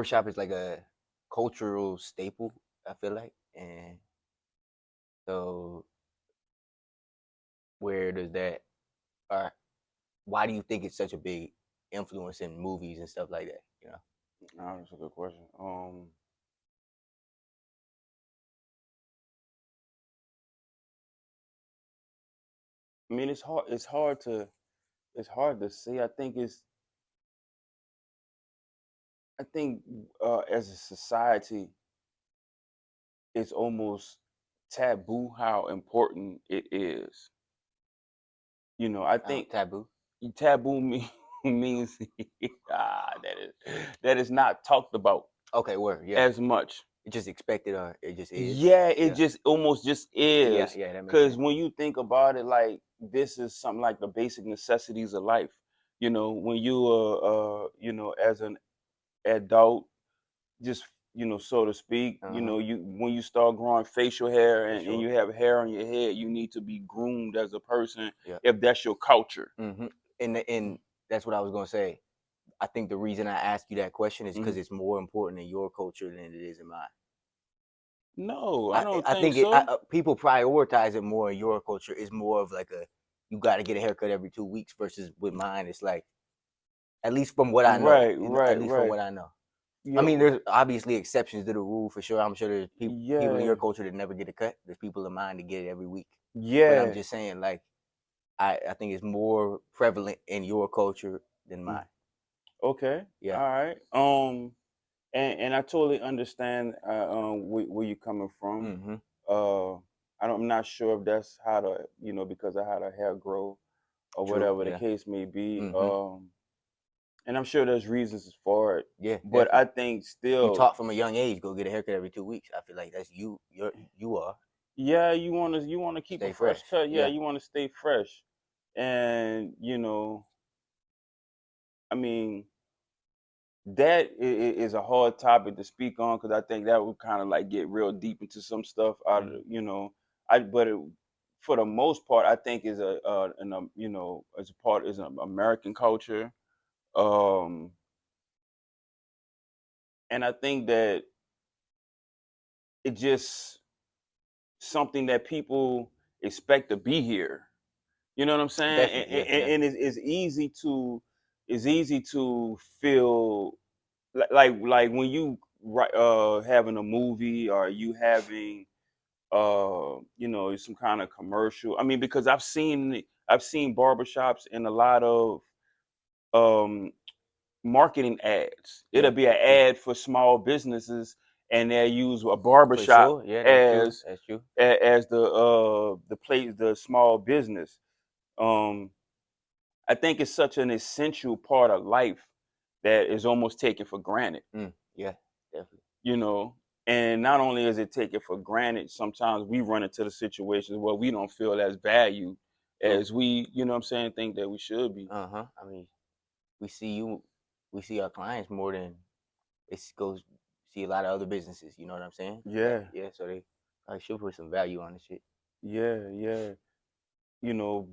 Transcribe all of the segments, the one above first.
barbershop is like a cultural staple, I feel like. And so where does that or why do you think it's such a big influence in movies and stuff like that, you know? That's a good question. I mean, it's hard. It's hard to say. I think as a society, it's almost taboo how important it is. I think Taboo. taboo means that is not talked about Okay, word, yeah. as much. It just expected or it just is. Yeah, it Yeah. just almost just Yeah, is. yeah, that makes Because sense. when you think about it, like this is something like the basic necessities of life. When as an adult, just so to speak, Uh-huh. you when you start growing facial hair For and sure. you have hair on your head, you need to be groomed as a person Yeah. if that's your culture. And that's what I was gonna say. I think the reason I asked you that question is Hmm. because it's more important in your culture than it is in mine. No, I I don't I think think so. people prioritize it more in your culture. It's more of like a you got to get a haircut every 2 weeks versus with mine. It's like at least from what I know. Right, At right, least from right. what I know. I Yeah, mean, there's obviously exceptions to the rule for sure. I'm sure there's people in yeah, your culture that never get a cut. There's people in mine that get it every week. But I'm yeah. just saying, like, I think it's more prevalent in your culture than Mm. mine. Okay, Yeah. all right. And I totally understand where you're coming from. Mm-hmm. Uh, I'm not sure if that's how to, because of how the hair grow or True. whatever the Yeah. case may be. Mm-hmm. And I'm sure there's reasons for it, Yeah. but I Definitely. think You still, taught from a young age, go get a haircut every 2 weeks. I feel like that's you. You are yeah, you want to keep a stay fresh fresh. cut. Yeah, Yeah. you want to stay fresh, and I mean, that is a hard topic to speak on because I think that would kind of like get real deep into some stuff out of Mm-hmm. but for the most part I think is as a part is an American culture, um, and I think that it just something that people expect to be here. You know what I'm saying? Definitely. Yeah. Yeah. And it's easy to feel like when you having a movie or you having some kind of commercial. I mean, because I've seen barbershops in a lot of um marketing ads. It'll Yeah. be an Yeah. ad for small businesses and they'll use a For barbershop sure. Yeah. That's true. as That's true. as the place, the small business. um I think it's such an essential part of life that is almost taken for granted, Yeah. Definitely. you know. And not only is it taken for granted, sometimes we run into the situations where we don't feel as valued True. as we, what I'm saying, think that we should be. Uh-huh. I mean, we see you, we see our clients more than it goes see a lot of other businesses. You know what I'm saying? That Yeah, yeah. So they I should put some value on the shit. yeah, yeah. You know,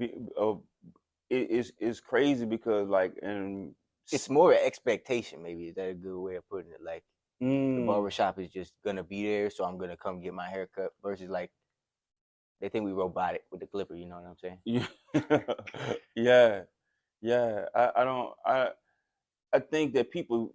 it's crazy because like and It's more an expectation. Maybe is that a good way of putting it? Like the mm, barbershop is just gonna be there, so I'm gonna come get my haircut. Versus like they think we robotic with the clipper. You know what I'm saying? yeah, yeah, yeah. I think that people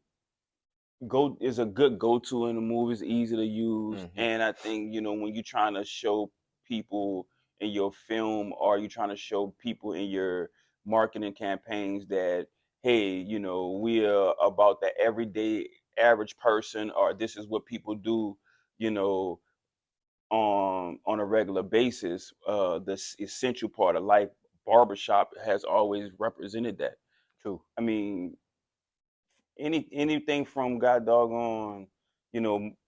go is a good go-to in the movies, easy to use. Mm-hmm. And I think when you're trying to show people in your film or you're trying to show people in your marketing campaigns that, hey, we're about the everyday average person, or this is what people do, you know on a regular basis. The essential part of life, barbershop has always represented that. True. I mean, anything from god doggone,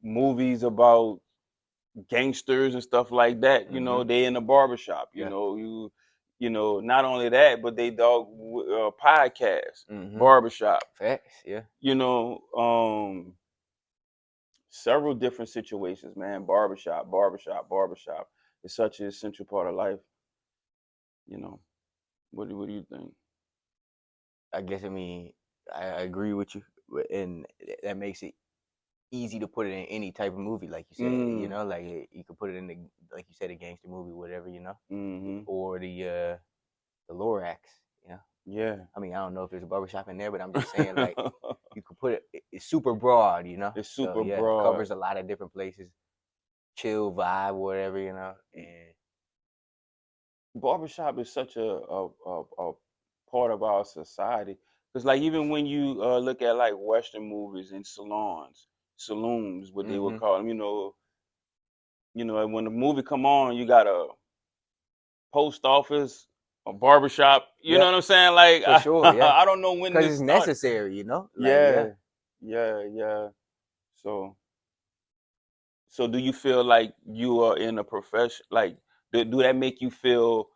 movies about gangsters and stuff like that. Mm-hmm. They in the barbershop. Yeah. Not only that, but they podcast, Mm-hmm. barbershop. Facts. Yeah. You know, several different situations, man. Barbershop, barbershop, barbershop. It's such an essential part of life. You know, what do you think? I guess I mean I agree with you, and that makes it. easy to put it in any type of movie, like you said. You Mm. know, like you could put it in the, like you said, a gangster movie, whatever. You know, Mhm. or the Lorax. You know, Yeah. I mean, I don't know if there's a barbershop in there, but I'm just saying, like, you could put it's super broad. You know, It's so super yeah, broad. covers a lot of different places, chill vibe, whatever. You know, and Barbershop is such a part of our society. Because like even when you look at like Western movies and saloons, what they would mm-hmm. call them, and when the movie come on, you got a post office, a barbershop. You know Yep, what I'm saying? Like for sure. Yeah, I don't know when because this it's started. necessary. You know, like yeah. Yeah, yeah. So so do you feel like you are in a profession? Like do that make you feel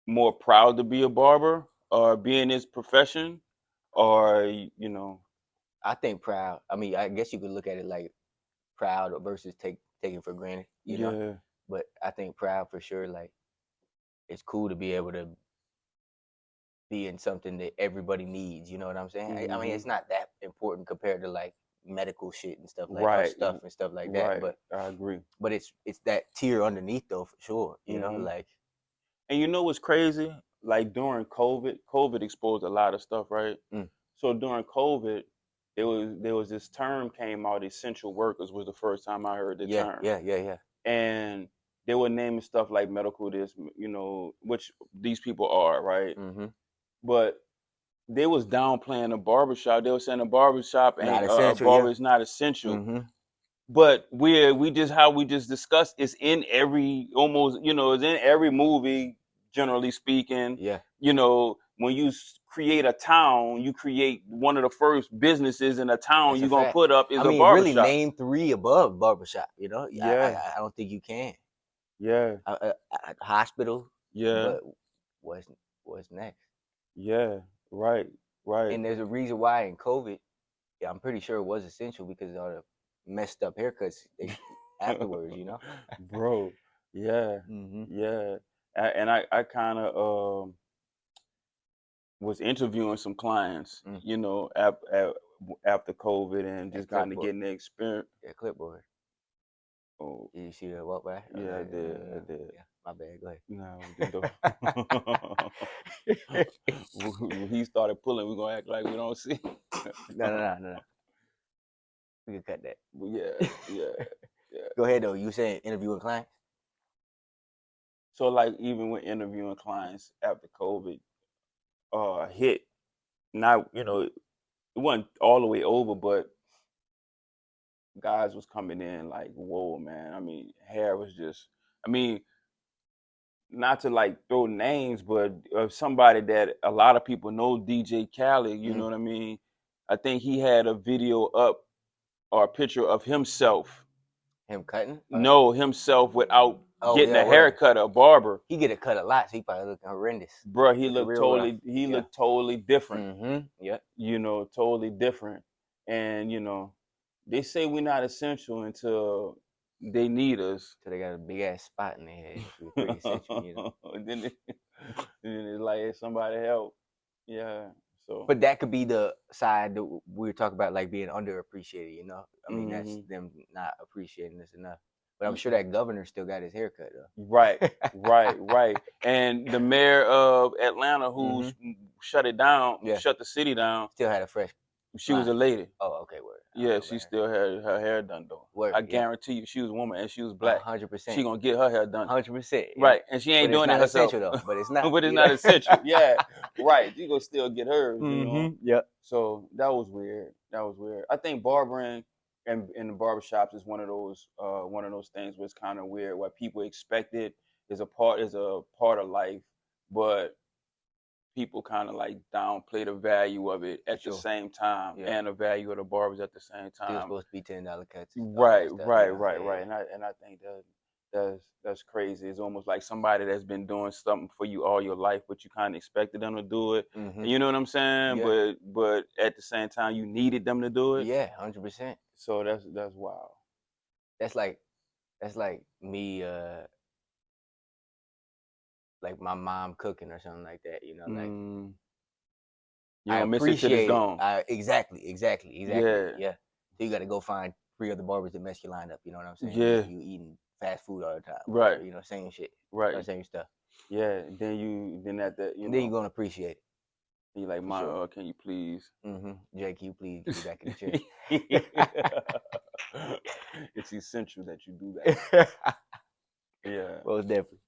more proud to be a barber or be in this profession or I think proud. I mean, I guess you could look at it like proud versus taking for granted. You know, yeah. but I think proud for sure. Like it's cool to be able to be in something that everybody needs. You know what I'm saying? I mean, it's Hmm. not that important compared to like medical shit and stuff like Right. stuff and stuff like that. Right. I agree. But it's that tier underneath though for sure. You know, Hmm. like And you know what's crazy? Like during COVID exposed a lot of stuff, right? mm, So during COVID, there was this term came out. Essential workers was the first time I heard the yeah, term, yeah, yeah, yeah. and they were naming stuff like medical this, which these people are, right? Mm-hmm. But they was downplaying the barbershop. They were saying the barbershop Not ain't a essential. barber Yeah. is not essential. Mm-hmm. But we just how we just discussed, it's in every almost, it's in every movie, generally speaking. Yeah. When you create a town, you create one of the first businesses in a town That's a you're gonna fact. put up I is a mean, really, barbershop. name three above barbershop. You know, Yeah, I don't think you can. yeah, Hospital, yeah, but what's what's next? yeah. Right, right. And there's a reason why in COVID, yeah, I'm pretty sure it was essential because of all the messed up haircuts afterwards. You know. Bro, yeah, Mm-hmm. yeah. And I kind of was interviewing some clients, Mm. after COVID and That just kind of clipboard, getting the experience. that clipboard. Oh, Did you see that walk by? I was yeah, I like, did. I did. yeah, my bad. Go No, the ahead. when he started pulling, we're gonna act like we don't see. No, no, no, no, no. We can cut that. But yeah, yeah, yeah. Go ahead though. You saying interviewing clients? So like even when interviewing clients after COVID hit, not it wasn't all the way over, but guys was coming in like, whoa, man. I mean, hair was just. I mean, not to like throw names, but somebody that a lot of people know, DJ Khaled. You know Mm. what I mean? I think he had a video up or a picture of himself. Him cutting? No, himself without Oh getting yeah, a word. haircut, a barber. He get a cut a lot, so he probably looking horrendous, Bruh, he looking looked real rough. totally. He Yeah. looked totally different. Mm-hmm. Yep. Totally different. And they say we're not essential until they need us. So they got a big ass spot in their head. We're pretty essential, you know. then, then it's like, hey, somebody help. Yeah. So. But that could be the side that we were talking about, like being underappreciated. You know, I mean that's Hmm. them not appreciating this enough. But I'm sure that governor still got his haircut Right, though. right. And the mayor of Atlanta, who Mm-hmm. shut it down, Yeah. shut the city down, Still had a fresh she was line. a lady. Oh, okay, word. I don't Yeah, know she about her. still had her hair done though. I Word, yep. guarantee you, she was a woman and she was a black. hundred She percent, gonna get her hair done. 100%. Yep. Right, and she But ain't it's doing it not herself. essential though. But it's not, But it's you know. not essential. Yeah, right. She gonna still get hers. Yep. So that was weird. That was weird. I think barbering and in the barbershops is one of those things where it's kind of weird, where people expect it is a part of life, but people kind of like downplay the value of it For at the sure. same time, Yeah. and the value of the barbers at the same Still time. supposed to be $10 cuts, all Right, that stuff. right, You know. right, Yeah, right. yeah. And I think that's crazy. It's almost like somebody that's been doing something for you all your life, but you kind of expected them to do it. Mm-hmm. You know what I'm saying? Yeah. But at the same time, you needed them to do it. Yeah. 100%. So that's wild. That's like me. Like my mom cooking or something like that. You know, like Mm, You I don't miss it till it's appreciate it. gone. Exactly. Yeah. Yeah. So you got to go find 3 other barbers that mess your line up. You know what I'm saying? Yeah. You eating fast food all the time, Right. whatever. You know, same shit, Right. same stuff. Yeah. Then at that, And then you're gonna appreciate it you're like, for sure. can you please? Jay, can you please get me back in the It's essential that you do that. chair? Yeah. Most definitely.